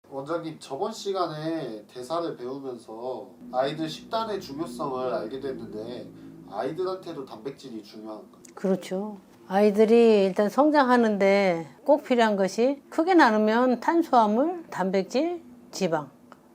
원장님, 저번 시간에 대사를 배우면서 아이들 식단의 중요성을 알게 됐는데 아이들한테도 단백질이 중요한가요? 그렇죠. 아이들이 일단 성장하는데 꼭 필요한 것이 크게 나누면 탄수화물, 단백질, 지방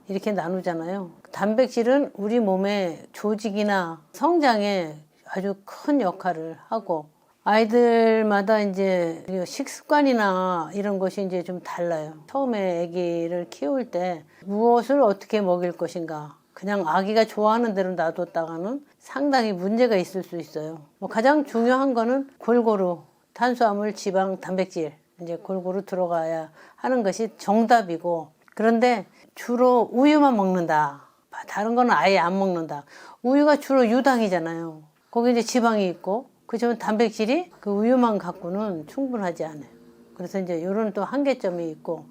이렇게 나누잖아요. 단백질은 우리 몸의 조직이나 성장에 아주 큰 역할을 하고 아이들마다 이제 식습관이나 이런 것이 이제 좀 달라요. 처음에 아기를 키울 때 무엇을 어떻게 먹일 것인가 그냥 아기가 좋아하는 대로 놔뒀다가는 상당히 문제가 있을 수 있어요. 뭐 가장 중요한 거는 골고루 탄수화물, 지방, 단백질 이제 골고루 들어가야 하는 것이 정답이고, 그런데 주로 우유만 먹는다. 다른 거는 아예 안 먹는다. 우유가 주로 유당이잖아요. 거기 이제 지방이 있고, 그렇지만 단백질이 그 우유만 갖고는 충분하지 않아요. 그래서 이제 이런 또 한계점이 있고.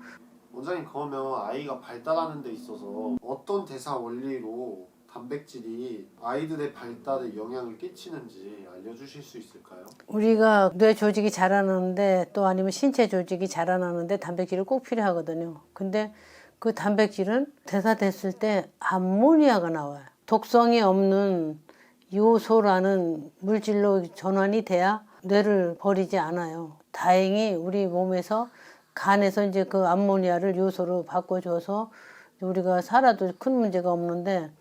원장님, 그러면 아이가 발달하는 데 있어서 어떤 대사 원리로 단백질이 아이들의 발달에 영향을 끼치는지 알려주실 수 있을까요? 우리가 뇌 조직이 자라나는데 또 아니면 신체 조직이 자라나는데 단백질이 꼭 필요하거든요. 근데 그 단백질은 대사됐을 때 암모니아가 나와요. 독성이 없는 요소라는 물질로 전환이 돼야 뇌를 버리지 않아요. 다행히 우리 몸에서 간에서 이제 그 암모니아를 요소로 바꿔줘서 우리가 살아도 큰 문제가 없는데,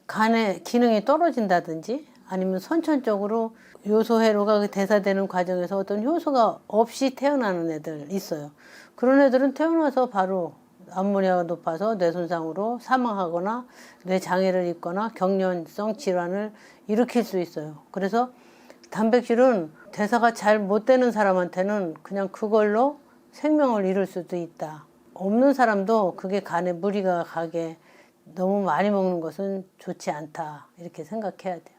간의 기능이 떨어진다든지 아니면 선천적으로 요소 회로가 대사되는 과정에서 어떤 효소가 없이 태어나는 애들 있어요. 그런 애들은 태어나서 바로 암모니아가 높아서 뇌 손상으로 사망하거나 뇌 장애를 입거나 경련성 질환을 일으킬 수 있어요. 그래서 단백질은 대사가 잘 못 되는 사람한테는 그냥 그걸로 생명을 잃을 수도 있다. 없는 사람도 그게 간에 무리가 가게 너무 많이 먹는 것은 좋지 않다, 이렇게 생각해야 돼요.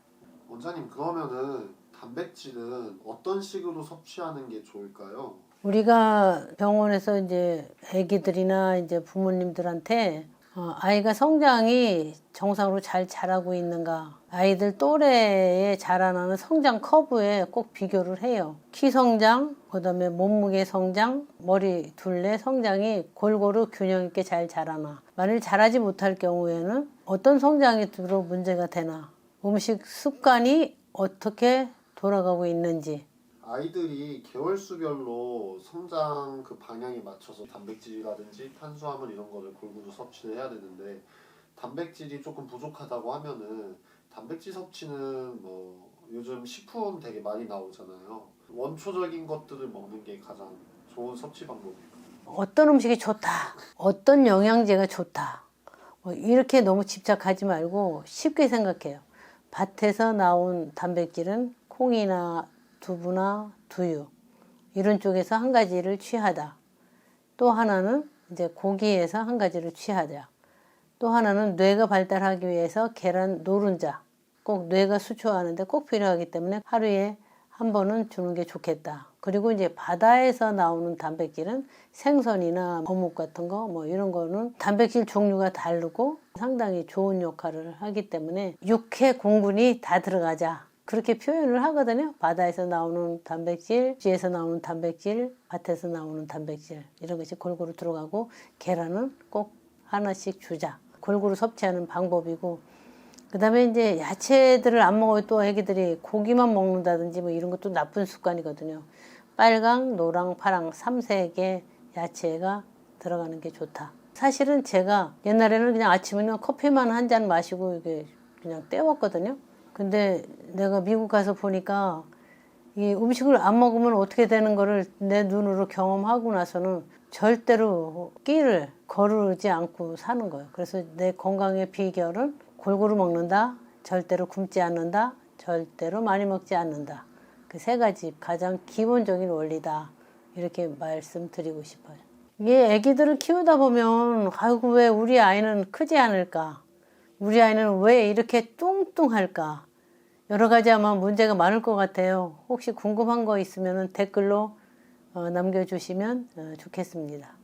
원장님, 그러면은 단백질은 어떤 식으로 섭취하는 게 좋을까요? 우리가 병원에서 이제 아기들이나 이제 부모님들한테 아이가 성장이 정상으로 잘 자라고 있는가, 아이들 또래에 자라나는 성장 커브에 꼭 비교를 해요. 키 성장, 그다음에 몸무게 성장, 머리 둘레 성장이 골고루 균형 있게 잘 자라나, 만일 자라지 못할 경우에는 어떤 성장이 주로 문제가 되나, 음식 습관이 어떻게 돌아가고 있는지. 아이들이 개월수별로 성장 그 방향에 맞춰서 단백질이라든지 탄수화물 이런 거를 골고루 섭취를 해야 되는데, 단백질이 조금 부족하다고 하면은 단백질 섭취는 뭐 요즘 식품 되게 많이 나오잖아요. 원초적인 것들을 먹는 게 가장 좋은 섭취 방법일까요? 어떤 음식이 좋다, 어떤 영양제가 좋다, 뭐 이렇게 너무 집착하지 말고 쉽게 생각해요. 밭에서 나온 단백질은 콩이나 두부나 두유 이런 쪽에서 한 가지를 취하다. 또 하나는 이제 고기에서 한 가지를 취하자. 또 하나는 뇌가 발달하기 위해서 계란 노른자, 꼭 뇌가 수초하는데 꼭 필요하기 때문에 하루에 한 번은 주는 게 좋겠다. 그리고 이제 바다에서 나오는 단백질은 생선이나 어묵 같은 거 뭐 이런 거는 단백질 종류가 다르고 상당히 좋은 역할을 하기 때문에 육해 공군이 다 들어가자, 그렇게 표현을 하거든요. 바다에서 나오는 단백질, 쥐에서 나오는 단백질, 밭에서 나오는 단백질 이런 것이 골고루 들어가고, 계란은 꼭 하나씩 주자. 골고루 섭취하는 방법이고, 그 다음에 이제 야채들을 안 먹어요. 또 애기들이 고기만 먹는다든지 뭐 이런 것도 나쁜 습관이거든요. 빨강, 노랑, 파랑 3색의 야채가 들어가는 게 좋다. 사실은 제가 옛날에는 그냥 아침에는 커피만 한 잔 마시고 이게 그냥 때웠거든요. 근데 내가 미국 가서 보니까 이 음식을 안 먹으면 어떻게 되는 거를 내 눈으로 경험하고 나서는 절대로 끼를 거르지 않고 사는 거예요. 그래서 내 건강의 비결은 골고루 먹는다, 절대로 굶지 않는다, 절대로 많이 먹지 않는다. 그 세 가지 가장 기본적인 원리다, 이렇게 말씀드리고 싶어요. 이게 애기들을 키우다 보면 아이고 왜 우리 아이는 크지 않을까, 우리 아이는 왜 이렇게 뚱뚱할까, 여러 가지 아마 문제가 많을 것 같아요. 혹시 궁금한 거 있으면 댓글로 남겨주시면 좋겠습니다.